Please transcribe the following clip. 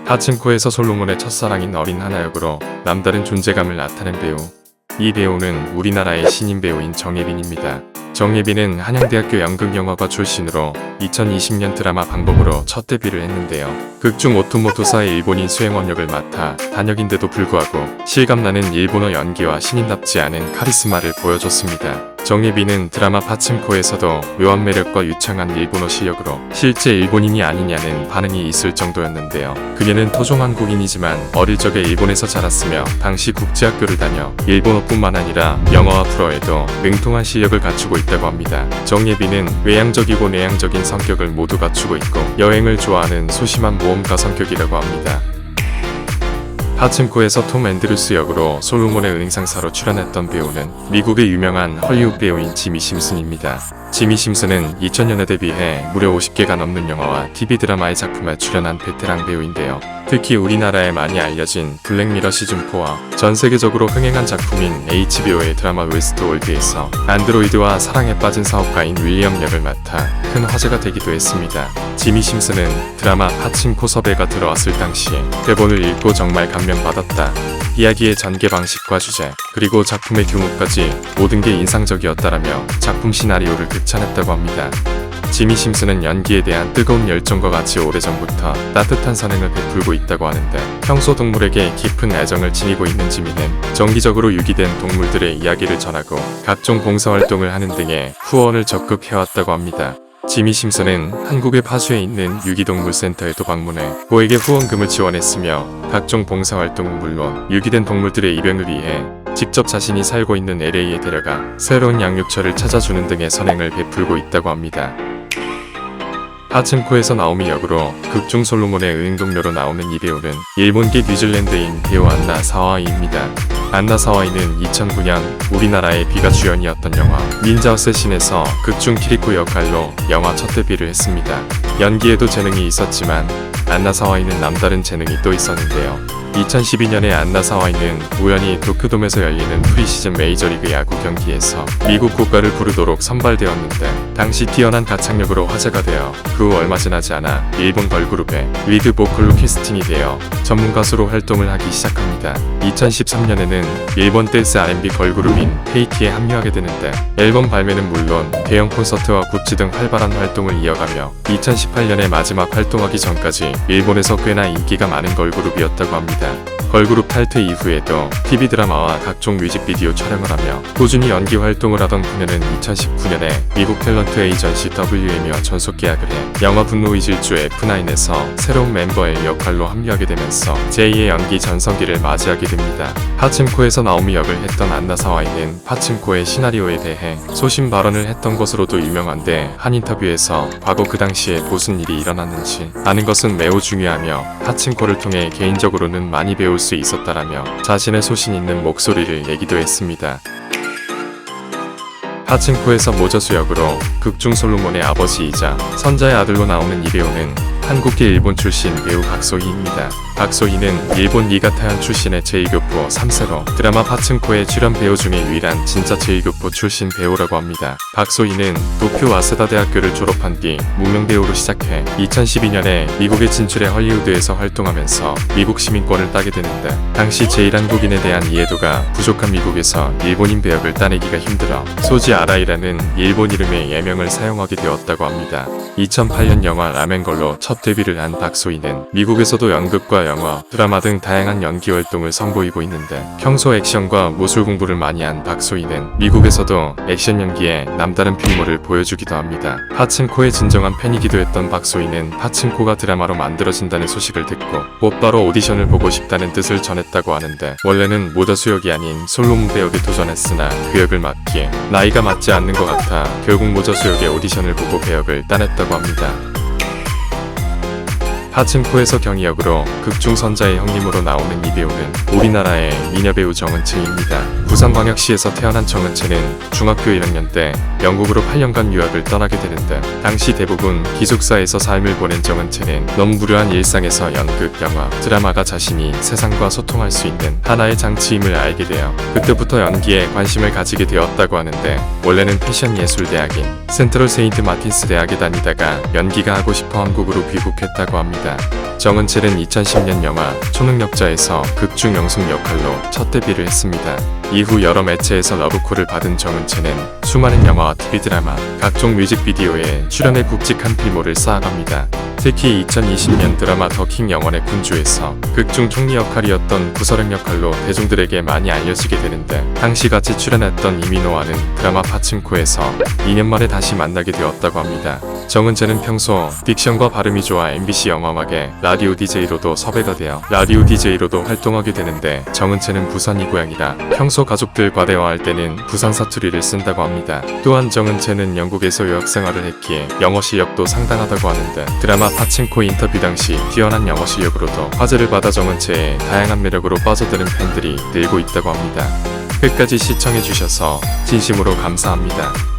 파친코에서 솔로몬의 첫사랑인 어린 하나 역으로 남다른 존재감을 나타낸 배우. 이 배우는 우리나라의 신인 배우인 정예빈입니다. 정예빈은 한양대학교 연극영화과 출신으로 2020년 드라마 방법으로 첫 데뷔를 했는데요. 극중 오토모토사의 일본인 수행원 역을 맡아 단역인데도 불구하고 실감나는 일본어 연기와 신인답지 않은 카리스마를 보여줬습니다. 정예빈은 드라마 파친코에서도 묘한 매력과 유창한 일본어 실력으로 실제 일본인이 아니냐는 반응이 있을 정도였는데요. 그녀는 토종 한국인이지만 어릴 적에 일본에서 자랐으며 당시 국제학교를 다녀 일본어뿐만 아니라 영어와 불어에도 능통한 실력을 갖추고 있다고 합니다. 정예빈은 외향적이고 내향적인 성격을 모두 갖추고 있고 여행을 좋아하는 소심한 모험가 성격이라고 합니다. 파친코에서 톰 앤드루스 역으로 솔로몬의 은행상사로 출연했던 배우는 미국의 유명한 헐리우드 배우인 지미 심슨입니다. 지미 심슨은 2000년에 데뷔해 무려 50개가 넘는 영화와 TV 드라마의 작품에 출연한 베테랑 배우인데요. 특히 우리나라에 많이 알려진 블랙미러 시즌4와 전 세계적으로 흥행한 작품인 HBO의 드라마 웨스트월드에서 안드로이드와 사랑에 빠진 사업가인 윌리엄 역을 맡아 큰 화제가 되기도 했습니다. 지미 심슨은 드라마 파친코 섭외가 들어왔을 당시에 대본을 읽고 정말 감명받았다. 이야기의 전개 방식과 주제, 그리고 작품의 규모까지 모든 게 인상적이었다라며 작품 시나리오를 극찬했다고 합니다. 지미 심슨은 연기에 대한 뜨거운 열정과 같이 오래전부터 따뜻한 선행을 베풀고 있다고 하는데 평소 동물에게 깊은 애정을 지니고 있는 지미는 정기적으로 유기된 동물들의 이야기를 전하고 각종 봉사활동을 하는 등의 후원을 적극 해왔다고 합니다. 지미 심슨은 한국의 파주에 있는 유기동물 센터에도 방문해 고액의 후원금을 지원했으며 각종 봉사활동은 물론 유기된 동물들의 입양을 위해 직접 자신이 살고 있는 LA에 데려가 새로운 양육처를 찾아주는 등의 선행을 베풀고 있다고 합니다. 파친코에서 나오미 역으로 극중 솔로몬의 은행동료로 나오는 이 배우는 일본계 뉴질랜드인 배우 안나 사와이입니다. 안나 사와이는 2009년 우리나라의 비가 주연이었던 영화 닌자 어쌔신에서 극중 키리코 역할로 영화 첫 데뷔를 했습니다. 연기에도 재능이 있었지만 안나 사와이는 남다른 재능이 또 있었는데요. 2012년에 안나 사와이는 우연히 도쿄돔에서 열리는 프리시즌 메이저리그 야구 경기에서 미국 국가를 부르도록 선발되었는데 당시 뛰어난 가창력으로 화제가 되어 그 후 얼마 지나지 않아 일본 걸그룹의 리드 보컬로 캐스팅이 되어 전문 가수로 활동을 하기 시작합니다. 2013년에는 일본 댄스 R&B 걸그룹인 페이키에 합류하게 되는데 앨범 발매는 물론 대형 콘서트와 굿즈 등 활발한 활동을 이어가며 2018년에 마지막 활동하기 전까지 일본에서 꽤나 인기가 많은 걸그룹이었다고 합니다. 걸그룹 탈퇴 이후에도 TV 드라마와 각종 뮤직비디오 촬영을 하며 꾸준히 연기 활동을 하던 그녀는 2019년에 미국 탤런트 에이전시 WME와 전속 계약을 해 영화 분노의 질주 F9에서 새로운 멤버의 역할로 합류하게 되면서 제2의 연기 전성기를 맞이하게 됩니다. 파친코에서 나오미 역을 했던 안나 사와이는 파친코의 시나리오에 대해 소신 발언을 했던 것으로도 유명한데 한 인터뷰에서 과거 그 당시에 무슨 일이 일어났는지 아는 것은 매우 중요하며 파친코를 통해 개인적으로는 많이 배울 수 있었다라며 자신의 소신 있는 목소리를 내기도 했습니다. 파친코에서 모저수 역으로 극중 솔로몬의 아버지이자 선자의 아들로 나오는 이 배우는 한국계 일본 출신 배우 박소희입니다. 박소희는 일본 니가타현 출신의 제2교포 3세로 드라마 파친코의 출연 배우 중에 유일한 진짜 제2교포 출신 배우라고 합니다. 박소희는 도쿄 와세다 대학교를 졸업한 뒤 무명 배우로 시작해 2012년에 미국에 진출해 헐리우드에서 활동하면서 미국 시민권을 따게 되는데 당시 제1한국인에 대한 이해도가 부족한 미국에서 일본인 배역을 따내기가 힘들어 소지 아라이라는 일본 이름의 예명을 사용하게 되었다고 합니다. 2008년 영화 라멘걸로 첫 데뷔를 한 박소희는 미국에서도 연극과 영화, 드라마 등 다양한 연기 활동을 선보이고 있는데 평소 액션과 무술 공부를 많이 한 박소희는 미국에서도 액션 연기에 남다른 필모를 보여주기도 합니다. 파친코의 진정한 팬이기도 했던 박소희는 파친코가 드라마로 만들어진다는 소식을 듣고 곧바로 오디션을 보고 싶다는 뜻을 전했다고 하는데 원래는 모자수 역이 아닌 솔로몬 배역에 도전했으나 그 역을 맡기에 나이가 맞지 않는 것 같아 결국 모자수 역의 오디션을 보고 배역을 따냈다고 합니다. 파친코에서 경희 역으로 극중 선자의 형님으로 나오는 이 배우는 우리나라의 미녀 배우 정은채입니다. 부산광역시에서 태어난 정은채는 중학교 1학년 때 영국으로 8년간 유학을 떠나게 되는데 당시 대부분 기숙사에서 삶을 보낸 정은채는 너무 무료한 일상에서 연극, 영화, 드라마가 자신이 세상과 소통할 수 있는 하나의 장치임을 알게 되어 그때부터 연기에 관심을 가지게 되었다고 하는데 원래는 패션예술대학인 센트럴 세인트 마틴스 대학에 다니다가 연기가 하고 싶어 한국으로 귀국했다고 합니다. 있습니다. 정은채는 2010년 영화 초능력자에서 극중 영숙 역할로 첫 데뷔를 했습니다. 이후 여러 매체에서 러브콜을 받은 정은채는 수많은 영화와 TV 드라마, 각종 뮤직비디오에 출연해 굵직한 필모를 쌓아갑니다. 특히 2020년 드라마 더킹 영원의 군주에서 극중 총리 역할이었던 구서령 역할로 대중들에게 많이 알려지게 되는데, 당시 같이 출연했던 이민호와는 드라마 파친코에서 2년 만에 다시 만나게 되었다고 합니다. 정은채는 평소 딕션과 발음이 좋아 MBC 영화음악의 라디오 DJ로도 섭외가 되어 라디오 DJ로도 활동하게 되는데, 정은채는 부산이 고향이라 평소 가족들과 대화할 때는 부산 사투리를 쓴다고 합니다. 또한 정은채는 영국에서 유학 생활을 했기에 영어 실력도 상당하다고 하는데, 드라마 파친코 인터뷰 당시 뛰어난 영어 실력으로도 화제를 받아 정은채의 다양한 매력으로 빠져드는 팬들이 늘고 있다고 합니다. 끝까지 시청해주셔서 진심으로 감사합니다.